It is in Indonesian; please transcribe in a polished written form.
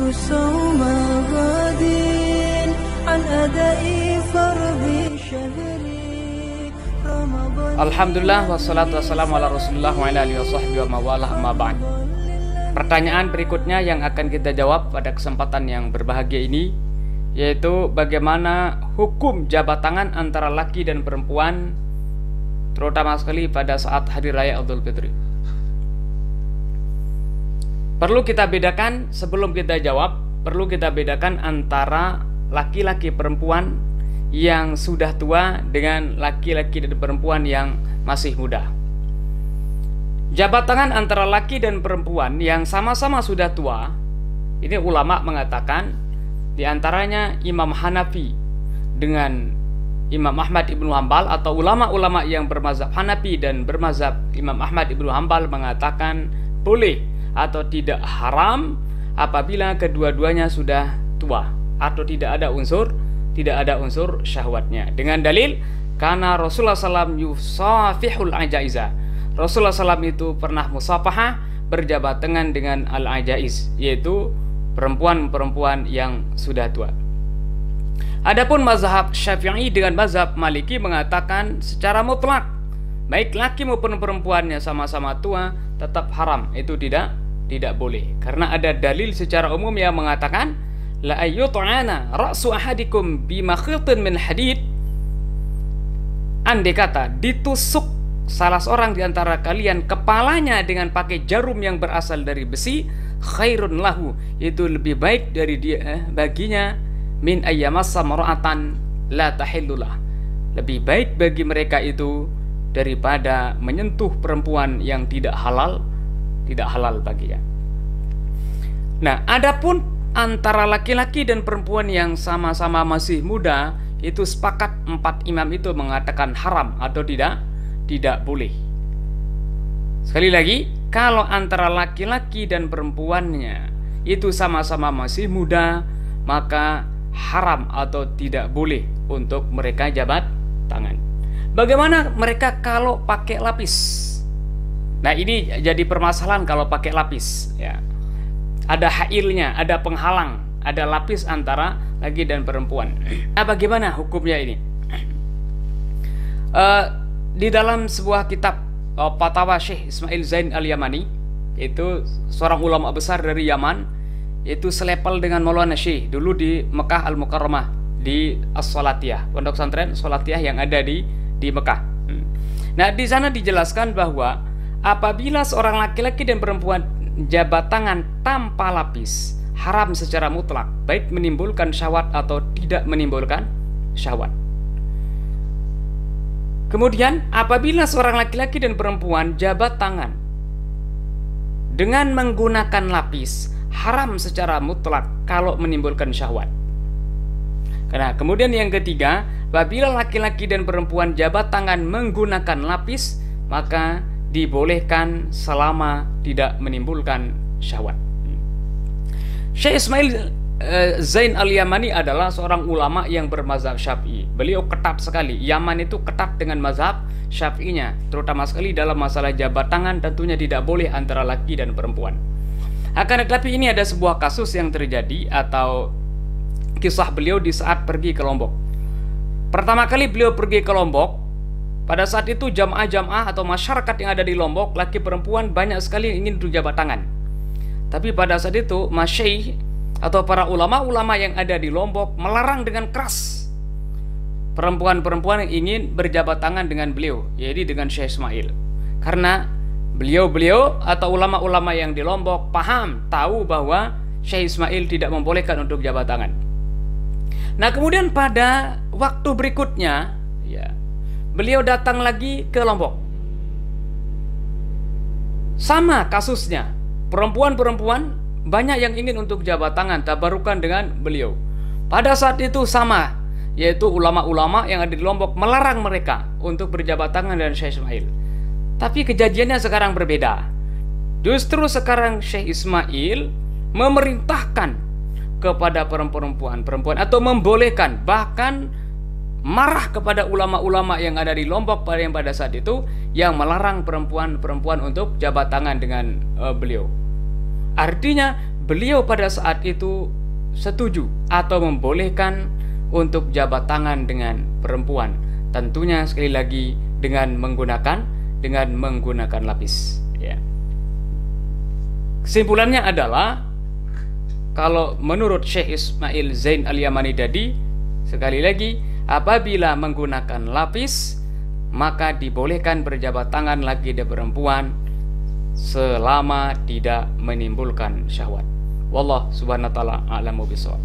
صوم غد عن أداء فرض شهري رمضان. Alhamdulillah wassalatu wassalamu ala Rasulillah wa ala alihi washabbihi wa mawalah amma ba'd. Pertanyaan berikutnya yang akan kita jawab pada kesempatan yang berbahagia ini, yaitu bagaimana hukum jabat tangan antara laki dan perempuan, terutama sekali pada saat hari raya Idul Fitri. Perlu kita bedakan, sebelum kita jawab, perlu kita bedakan antara laki-laki perempuan yang sudah tua dengan laki-laki dan perempuan yang masih muda. Jabat tangan antara laki dan perempuan yang sama-sama sudah tua, ini ulama mengatakan, diantaranya Imam Hanafi dengan Imam Ahmad ibnu Hanbal, atau ulama-ulama yang bermazhab Hanafi dan bermazhab Imam Ahmad ibnu Hanbal mengatakan boleh atau tidak haram apabila kedua-duanya sudah tua atau tidak ada unsur syahwatnya. Dengan dalil karena Rasulullah SAW yusafihul ajaiza, Rasulullah SAW itu pernah musafahah, berjabat tangan dengan al-ajaiz, yaitu perempuan-perempuan yang sudah tua. Adapun mazhab Syafi'i dengan mazhab Maliki mengatakan secara mutlak, baik laki maupun perempuannya sama-sama tua tetap haram, itu tidak boleh, karena ada dalil secara umum yang mengatakan la ayyut'ana ra'su ahadikum bimakhitin min hadid, andai kata ditusuk salah seorang di antara kalian kepalanya dengan pakai jarum yang berasal dari besi, khairun lahu, itu lebih baik dari dia baginya min ayyamassa mar'atan la tahillulah, lebih baik bagi mereka itu daripada menyentuh perempuan yang tidak halal baginya. Nah, adapun antara laki-laki dan perempuan yang sama-sama masih muda, itu sepakat 4 imam itu mengatakan haram atau tidak boleh. Sekali lagi, kalau antara laki-laki dan perempuannya itu sama-sama masih muda, maka haram atau tidak boleh untuk mereka jabat tangan. Bagaimana mereka kalau pakai lapis? Nah, ini jadi permasalahan kalau pakai lapis, ya. Ada hailnya, ada penghalang, ada lapis antara laki dan perempuan. Nah, bagaimana hukumnya ini? Di dalam sebuah kitab Fatwa Syekh Ismail Zain Al-Yamani, itu seorang ulama besar dari Yaman, itu selepel dengan Maulana Syekh dulu di Mekah Al-Mukarramah, di As-Salatiyah, pondok pesantren Salatiyah yang ada di Mekah. Nah, di sana dijelaskan bahwa apabila seorang laki-laki dan perempuan jabat tangan tanpa lapis, haram secara mutlak, baik menimbulkan syahwat atau tidak menimbulkan syahwat. Kemudian apabila seorang laki-laki dan perempuan jabat tangan dengan menggunakan lapis, haram secara mutlak kalau menimbulkan syahwat. Karena kemudian yang ketiga, apabila laki-laki dan perempuan jabat tangan menggunakan lapis, maka dibolehkan selama tidak menimbulkan syahwat. Syekh Ismail Zain Al-Yamani adalah seorang ulama yang bermazhab Syafi'i. Beliau ketat sekali. Yaman itu ketat dengan mazhab Syafi'inya, terutama sekali dalam masalah jabat tangan, tentunya tidak boleh antara laki dan perempuan. Akan tetapi ini ada sebuah kasus yang terjadi atau kisah beliau di saat pergi ke Lombok. Pertama kali beliau pergi ke Lombok, pada saat itu jamaah-jamaah atau masyarakat yang ada di Lombok, laki perempuan banyak sekali yang ingin berjabat tangan. Tapi pada saat itu masyaikh atau para ulama-ulama yang ada di Lombok melarang dengan keras perempuan-perempuan yang ingin berjabat tangan dengan beliau, yaitu dengan Syekh Ismail. Karena beliau atau ulama-ulama yang di Lombok tahu bahwa Syekh Ismail tidak membolehkan untuk jabat tangan. Nah, kemudian pada waktu berikutnya, ya, beliau datang lagi ke Lombok. Sama kasusnya, perempuan-perempuan banyak yang ingin untuk jabat tangan, tabarukan dengan beliau. Pada saat itu sama, yaitu ulama-ulama yang ada di Lombok melarang mereka untuk berjabat tangan dengan Syekh Ismail. Tapi kejadiannya sekarang berbeda. Justru sekarang Syekh Ismail memerintahkan kepada perempuan atau membolehkan, bahkan marah kepada ulama-ulama yang ada di Lombok pada saat itu yang melarang perempuan untuk jabat tangan dengan beliau. Artinya beliau pada saat itu setuju atau membolehkan untuk jabat tangan dengan perempuan. Tentunya sekali lagi dengan menggunakan lapis. Ya. Kesimpulannya adalah, kalau menurut Syekh Ismail Zain Al-Yamani tadi, sekali lagi, apabila menggunakan lapis, maka dibolehkan berjabat tangan lagi dengan perempuan selama tidak menimbulkan syahwat. Wallah subhanahu wa ta'ala a'lamu bishawab.